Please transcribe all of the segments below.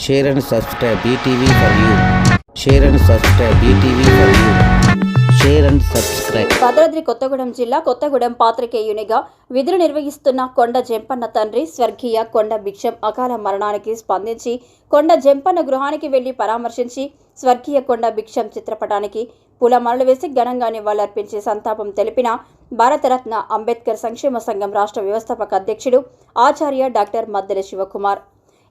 Share and subscribe BTV for you. Share and subscribe BTV for you. Share and subscribe. Bhadradri Kothagudem జిల్లా కొత్తగూడెం పాత్రికేయునిగా విధులు నిర్వహిస్తున్న కొండ జంపన్న తండ్రి స్వర్గీయ కొండ భిక్షం అకాల మరణానికి స్పందించి కొండ జంపన్న గృహానికి వెళ్లి పరామర్శించి స్వర్గీయ కొండ భిక్షం చిత్రపటానికి పూలమాలలు వేసి ఘనంగా నివాళులర్పించి సంతాపం తెలిపిన భారతరత్న అంబేద్కర్ సంక్షేమ సంఘం రాష్ట్ర వ్యవస్థాపక అధ్యక్షుడు ఆచార్య డాక్టర్ మద్దెల శివకుమార్.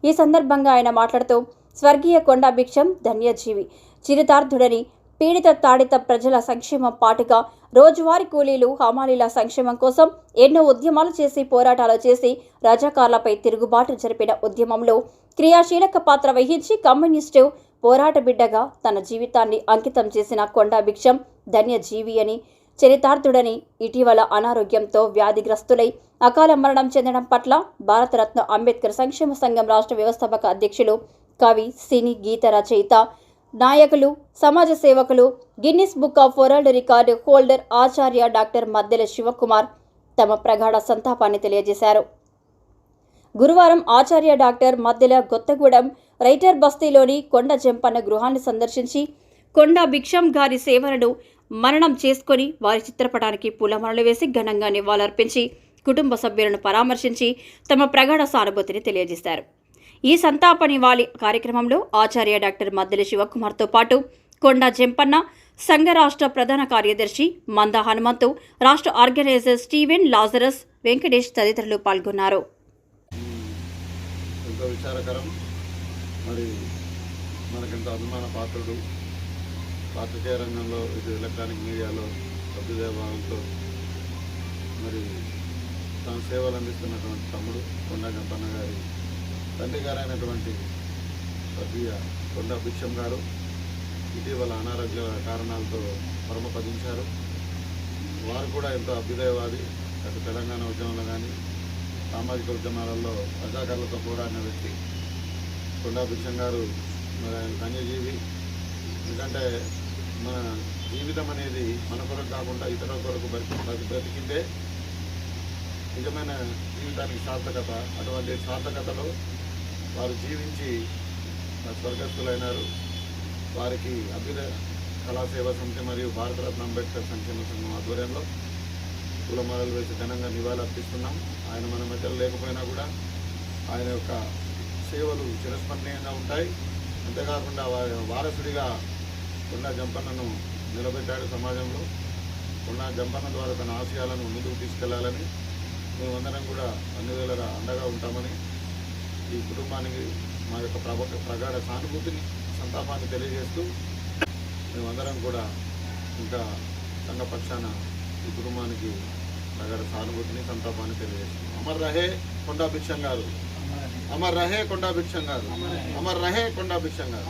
ఈ సందర్భంగా ఆయన మాట్లాడుతూ స్వర్గీయ కొండ భిక్షం ధన్యజీవి, చిరుతార్థుడని, పీడిత తాడిత ప్రజల సంక్షేమం పాటుగా రోజువారీ కూలీలు హమాలీల సంక్షేమం కోసం ఎన్నో ఉద్యమాలు చేసి పోరాటాలు చేసి రజాకార్లపై తిరుగుబాటు జరిపిన ఉద్యమంలో క్రియాశీలక పాత్ర వహించి కమ్యూనిస్టు పోరాట బిడ్డగా తన జీవితాన్ని అంకితం చేసిన కొండ భిక్షం ధన్యజీవి అని, చరితార్థుడని, ఇటీవల అనారోగ్యంతో వ్యాధిగ్రస్తులై అకాల మరణం చెందడం పట్ల భారతరత్న అంబేద్కర్ సంక్షేమ సంఘం రాష్ట్ర వ్యవస్థాపక అధ్యక్షులు, కవి, సినీ గీత రచయిత, నాయకులు, సమాజ సేవకులు, Guinness book of world record holder ఆచార్య డాక్టర్ మద్దెల శివకుమార్ తమ ప్రగాఢ సంతాపాన్ని తెలియజేశారు. గురువారం ఆచార్య డాక్టర్ మద్దెల కొత్తగూడెం రైటర్ బస్తీలోని కొండ జంపన్న గృహాన్ని సందర్శించి కొండ భిక్షం గారి సేవలను మరణం చేసుకొని వారి చిత్రపటానికి పూలమాలలు వేసి ఘనంగా నివాళులర్పించి కుటుంబ సభ్యులను పరామర్శించి తమ ప్రగాఢ సానుభూతిని తెలియజేశారు. ఈ సంతాప నివాళి కార్యక్రమంలో ఆచార్య డాక్టర్ మద్దెల శివకుమార్తో పాటు కొండ జంపన్న సంఘ రాష్ట్ర ప్రధాన కార్యదర్శి మంద హనుమంతు, రాష్ట్ర ఆర్గనైజర్ స్టీవెన్ లాజరస్, వెంకటేష్ తదితరులు పాల్గొన్నారు. ఎంతో విచారకరం. మరి మనకెంతో అభిమాన పాత్రుడు, పాత్రికేయ రంగంలో, ఇటు ఎలక్ట్రానిక్ మీడియాలో అభ్యుదయభావంతో మరి తన సేవలు అందిస్తున్నటువంటి తమ్ముడు కొండ జంపన్న గారి తండ్రి గారైనటువంటి స్వర్గీయ కొండ భిక్షం గారు ఇటీవల అనారోగ్య కారణాలతో పరమపదించారు. వారు కూడా ఎంతో అభ్యుదయవాది. అటు తెలంగాణ ఉద్యమంలో కానీ సామాజిక ఉద్యమాలలో రజాకార్లతో పోరాడిన వ్యక్తి కొండ భిక్షం గారు. మరి ఆయన ధన్యజీవి. ఎందుకంటే మన జీవితం అనేది మన కొరకు కాకుండా ఇతరుల కొరకు బ్రతికిందే నిజమైన జీవితానికి సార్థకత. అటువంటి సార్థకతలో వారు జీవించి స్వర్గస్థులైనారు. వారికి అభ్యుదయ కళాసేవ సమితి మరియు భారతరత్న అంబేద్కర్ సంక్షేమ సంఘం ఆధ్వర్యంలో పూలమాలలు వేసి ఘనంగా నివాళులర్పిస్తున్నాం. ఆయన మన మధ్యలో లేకపోయినా కూడా ఆయన యొక్క సేవలు చిరస్మరణీయంగా ఉంటాయి. అంతేకాకుండా వారసుడిగా కొండ జంపన్నను నిలబెట్టాడు సమాజంలో. కొండ జంపన్న ద్వారా తన ఆశయాలను ముందుకు తీసుకెళ్లాలని మేమందరం కూడా అన్ని వేళలా అండగా ఉంటామని ఈ కుటుంబానికి మా యొక్క ప్రగాఢ సానుభూతిని, సంతాపాన్ని తెలియజేస్తూ మేమందరం కూడా ఇంకా సంఘ పక్షాన ఈ కుటుంబానికి ప్రగాఢ సానుభూతిని, సంతాపాన్ని తెలియజేస్తున్నాం. అమర్ రహే కొండ భిక్షం గారు, అమర్ రహే కొండ భిక్షం గారు, అమర్ రహే కొండ భిక్షం గారు.